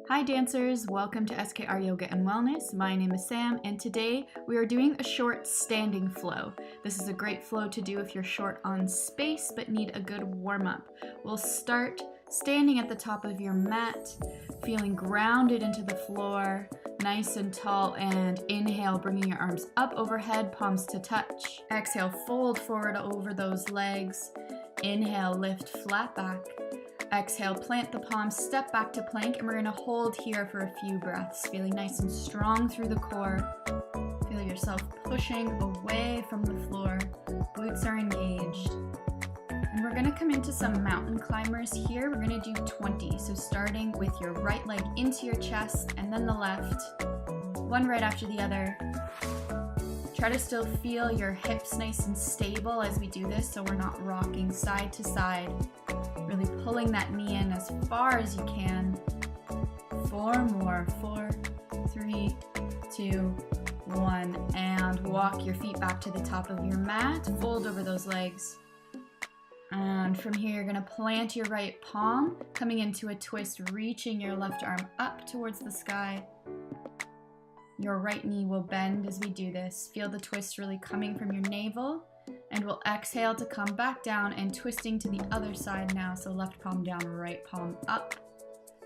Hi dancers, welcome to SKR Yoga and Wellness. My name is Sam and today we are doing a short standing flow. This is a great flow to do if you're short on space but need a good warm-up. We'll start standing at the top of your mat, feeling grounded into the floor, nice and tall, and inhale, bringing your arms up overhead, palms to touch. Exhale, fold forward over those legs. Inhale, lift flat back. Exhale, plant the palms, step back to plank, and we're going to hold here for a few breaths, feeling nice and strong through the core. Feel yourself pushing away from the floor. Glutes are engaged. And we're going to come into some mountain climbers here. We're going to do 20. So starting with your right leg into your chest and then the left, one right after the other. Try to still feel your hips nice and stable as we do this so we're not rocking side to side. Really pulling that knee in as far as you can. 4 more. 4, 3, 2, 1. And walk your feet back to the top of your mat. Fold over those legs. And from here, you're going to plant your right palm, coming into a twist, reaching your left arm up towards the sky. Your right knee will bend as we do this. Feel the twist really coming from your navel. And we'll exhale to come back down and twisting to the other side now. So left palm down, right palm up.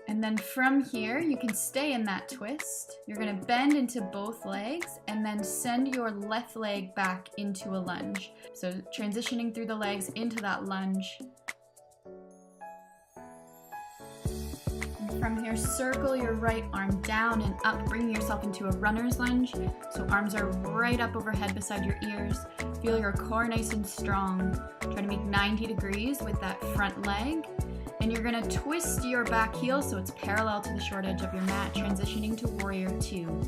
And then from here, you can stay in that twist. You're going to bend into both legs and then send your left leg back into a lunge. So transitioning through the legs into that lunge. And from here, circle your right arm down and up, bringing yourself into a runner's lunge. So arms are right up overhead beside your ears. Feel your core nice and strong. Try to make 90 degrees with that front leg. And you're gonna twist your back heel so it's parallel to the short edge of your mat, transitioning to Warrior 2.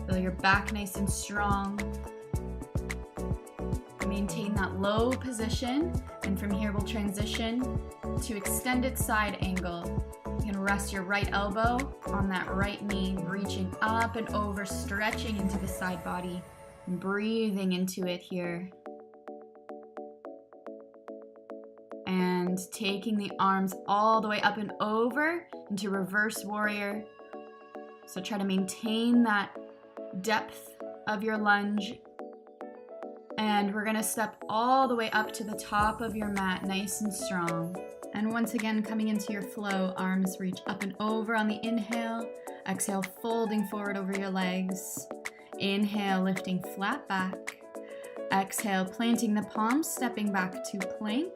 Feel your back nice and strong. Maintain that low position. And from here, we'll transition to extended side angle. You can rest your right elbow on that right knee, reaching up and over, stretching into the side body. Breathing into it here. And taking the arms all the way up and over into reverse warrior. So try to maintain that depth of your lunge. And we're going to step all the way up to the top of your mat, nice and strong. And once again, coming into your flow, arms reach up and over on the inhale. Exhale, folding forward over your legs. Inhale, lifting flat back. Exhale, planting the palms, stepping back to plank.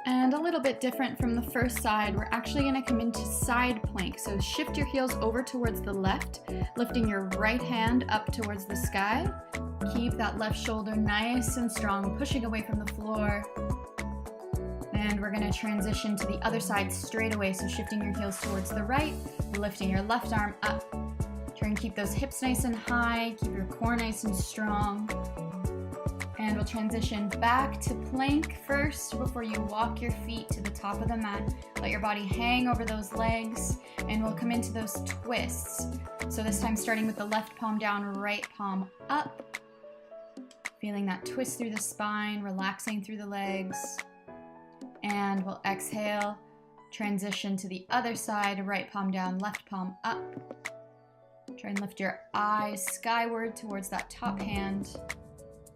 And a little bit different from the first side, we're actually going to come into side plank. So shift your heels over towards the left, lifting your right hand up towards the sky. Keep that left shoulder nice and strong, pushing away from the floor. And we're going to transition to the other side straight away. So shifting your heels towards the right, lifting your left arm up. Try and keep those hips nice and high, keep your core nice and strong. And we'll transition back to plank first before you walk your feet to the top of the mat. Let your body hang over those legs, and we'll come into those twists. So this time starting with the left palm down, right palm up. Feeling that twist through the spine, relaxing through the legs. And we'll exhale, transition to the other side, right palm down, left palm up. Try and lift your eyes skyward towards that top hand.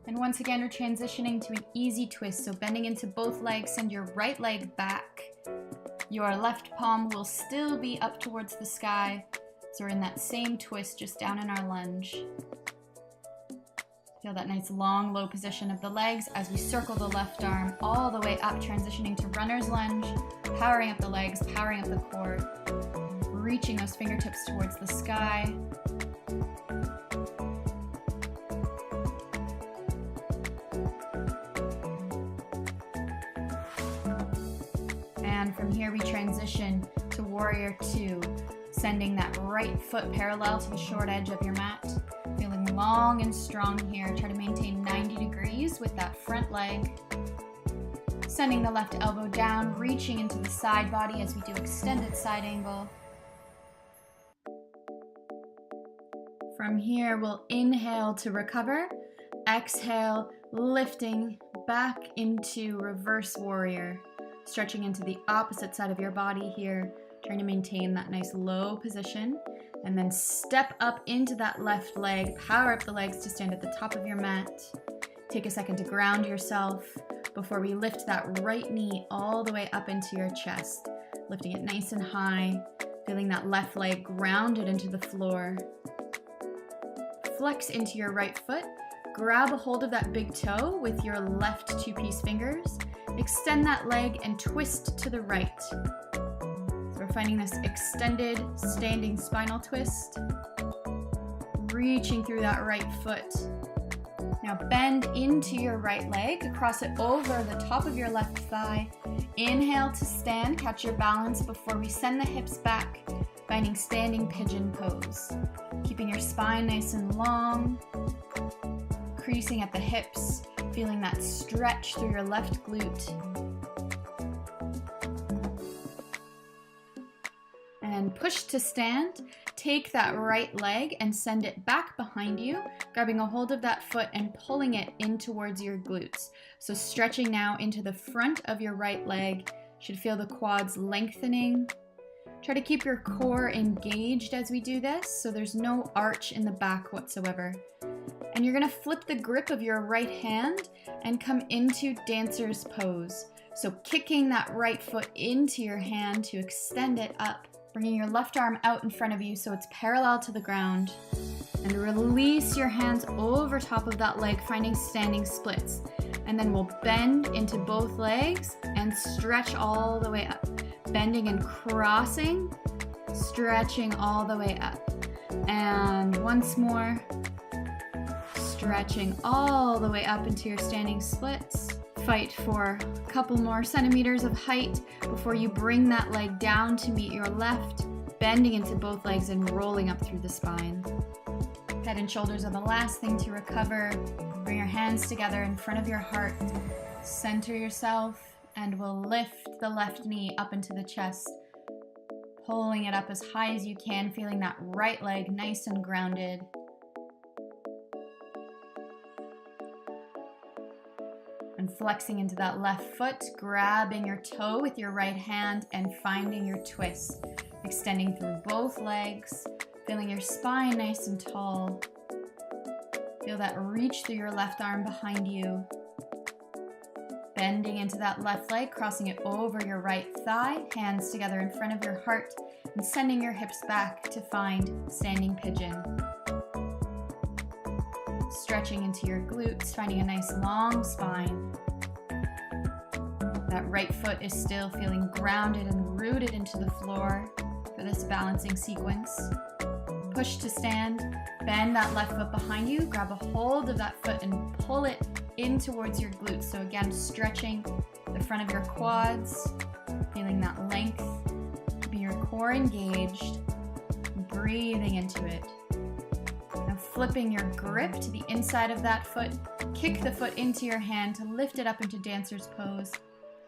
And once again, we're transitioning to an easy twist. So bending into both legs, send your right leg back. Your left palm will still be up towards the sky. So we're in that same twist, just down in our lunge. Feel that nice long, low position of the legs as we circle the left arm all the way up, transitioning to runner's lunge, powering up the legs, powering up the core. Reaching those fingertips towards the sky. And from here we transition to Warrior 2, sending that right foot parallel to the short edge of your mat. Feeling long and strong here. Try to maintain 90 degrees with that front leg. Sending the left elbow down, reaching into the side body as we do extended side angle. From here, we'll inhale to recover. Exhale, lifting back into reverse warrior. Stretching into the opposite side of your body here. Trying to maintain that nice low position. And then step up into that left leg. Power up the legs to stand at the top of your mat. Take a second to ground yourself before we lift that right knee all the way up into your chest. Lifting it nice and high. Feeling that left leg grounded into the floor. Flex into your right foot. Grab a hold of that big toe with your left two-piece fingers. Extend that leg and twist to the right. So we're finding this extended standing spinal twist. Reaching through that right foot. Now bend into your right leg, cross it over the top of your left thigh. Inhale to stand, catch your balance before we send the hips back, finding standing pigeon pose. Keeping your spine nice and long, creasing at the hips, feeling that stretch through your left glute. And push to stand. Take that right leg and send it back behind you, grabbing a hold of that foot and pulling it in towards your glutes. So stretching now into the front of your right leg. Should feel the quads lengthening. Try to keep your core engaged as we do this, so there's no arch in the back whatsoever. And you're gonna flip the grip of your right hand and come into dancer's pose. So kicking that right foot into your hand to extend it up. Bringing your left arm out in front of you so it's parallel to the ground. And release your hands over top of that leg, finding standing splits. And then we'll bend into both legs and stretch all the way up. Bending and crossing, stretching all the way up. And once more, stretching all the way up into your standing splits. Fight for a couple more centimeters of height before you bring that leg down to meet your left, bending into both legs and rolling up through the spine. Head and shoulders are the last thing to recover. Bring your hands together in front of your heart. Center yourself and we'll lift the left knee up into the chest, pulling it up as high as you can, feeling that right leg nice and grounded. And flexing into that left foot, grabbing your toe with your right hand and finding your twist. Extending through both legs, feeling your spine nice and tall. Feel that reach through your left arm behind you. Bending into that left leg, crossing it over your right thigh, hands together in front of your heart, and sending your hips back to find standing pigeon. Stretching into your glutes, finding a nice long spine. That right foot is still feeling grounded and rooted into the floor for this balancing sequence. Push to stand, bend that left foot behind you, grab a hold of that foot and pull it in towards your glutes. So again, stretching the front of your quads, feeling that length, keeping your core engaged, breathing into it. Now flipping your grip to the inside of that foot, kick the foot into your hand to lift it up into dancer's pose.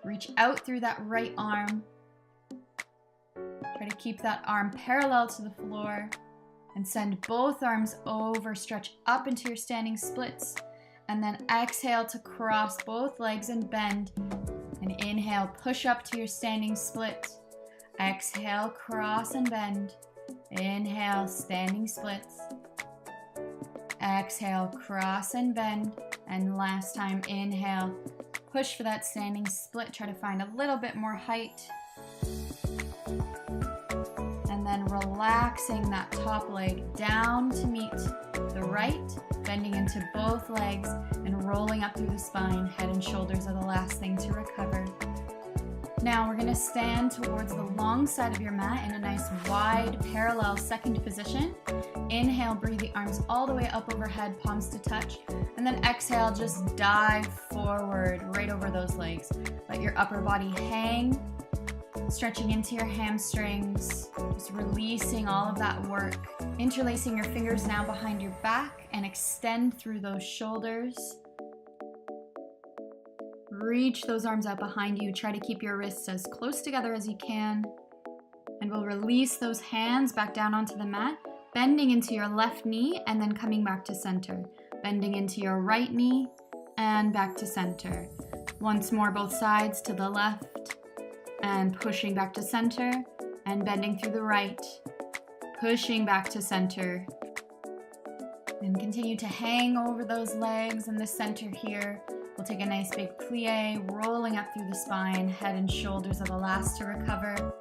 Reach out through that right arm. Try to keep that arm parallel to the floor and send both arms over, stretch up into your standing splits. And then exhale to cross both legs and bend. And inhale, push up to your standing split. Exhale, cross and bend. Inhale, standing splits. Exhale, cross and bend. And last time, inhale, push for that standing split. Try to find a little bit more height. And then relaxing that top leg down to meet the right, bending into both legs and rolling up through the spine. Head and shoulders are the last thing to recover. Now we're going to stand towards the long side of your mat in a nice wide parallel second position. Inhale, breathe the arms all the way up overhead, palms to touch. And then exhale, just dive forward right over those legs. Let your upper body hang, stretching into your hamstrings, just releasing all of that work. Interlacing your fingers now behind your back and extend through those shoulders. Reach those arms out behind you. Try to keep your wrists as close together as you can. And we'll release those hands back down onto the mat, bending into your left knee and then coming back to center. Bending into your right knee and back to center. Once more, both sides to the left and pushing back to center and bending through the right, pushing back to center. And continue to hang over those legs in the center here. We'll take a nice big plie, rolling up through the spine. Head and shoulders are the last to recover.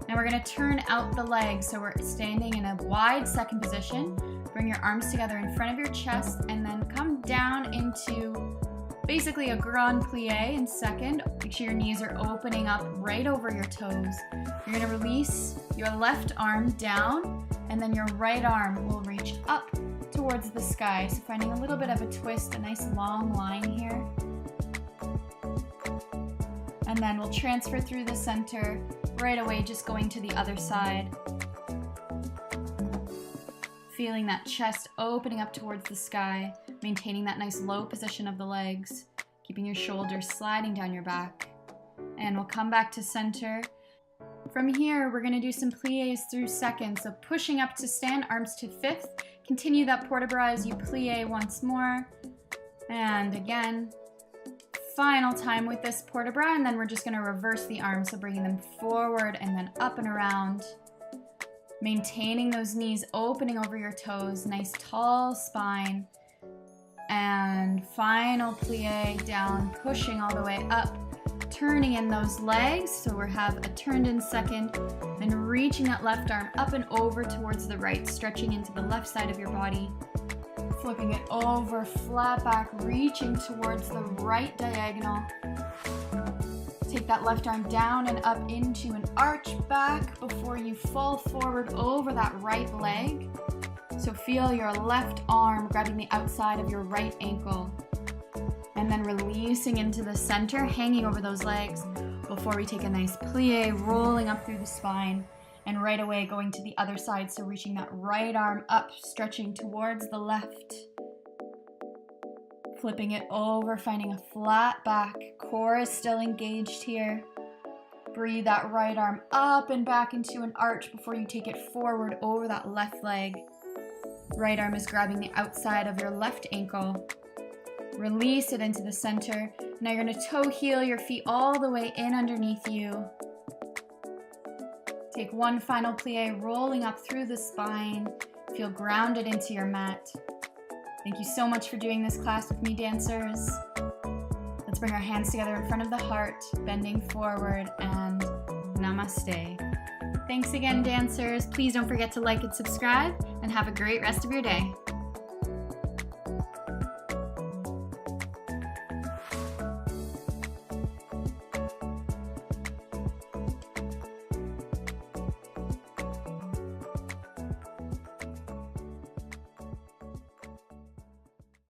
Now we're going to turn out the legs, so we're standing in a wide second position. Bring your arms together in front of your chest and then come down into basically a grand plie in second. Make sure your knees are opening up right over your toes. You're going to release your left arm down, and then your right arm will reach up towards the sky. So finding a little bit of a twist, a nice long line here. And then we'll transfer through the center right away, just going to the other side. Feeling that chest opening up towards the sky, maintaining that nice low position of the legs, keeping your shoulders sliding down your back. And we'll come back to center. From here, we're going to do some plies through second. So pushing up to stand, arms to fifth. Continue that port de bras as you plie once more. And again, final time with this port de bras, and then we're just going to reverse the arms, so bringing them forward and then up and around. Maintaining those knees opening over your toes, nice tall spine. And final plie down, pushing all the way up. Turning in those legs, so we have a turned in second, then reaching that left arm up and over towards the right, stretching into the left side of your body, flipping it over, flat back, reaching towards the right diagonal. Take that left arm down and up into an arch back before you fall forward over that right leg. So feel your left arm grabbing the outside of your right ankle. And then releasing into the center, hanging over those legs before we take a nice plie, rolling up through the spine, and right away going to the other side, so reaching that right arm up, stretching towards the left. Flipping it over, finding a flat back, core is still engaged here. Breathe that right arm up and back into an arch before you take it forward over that left leg. Right arm is grabbing the outside of your left ankle. Release it into the center. Now you're going to toe heel your feet all the way in underneath you. Take one final plie, rolling up through the spine. Feel grounded into your mat. Thank you so much for doing this class with me, dancers. Let's bring our hands together in front of the heart, bending forward, and namaste. Thanks again, dancers. Please don't forget to like and subscribe, and have a great rest of your day.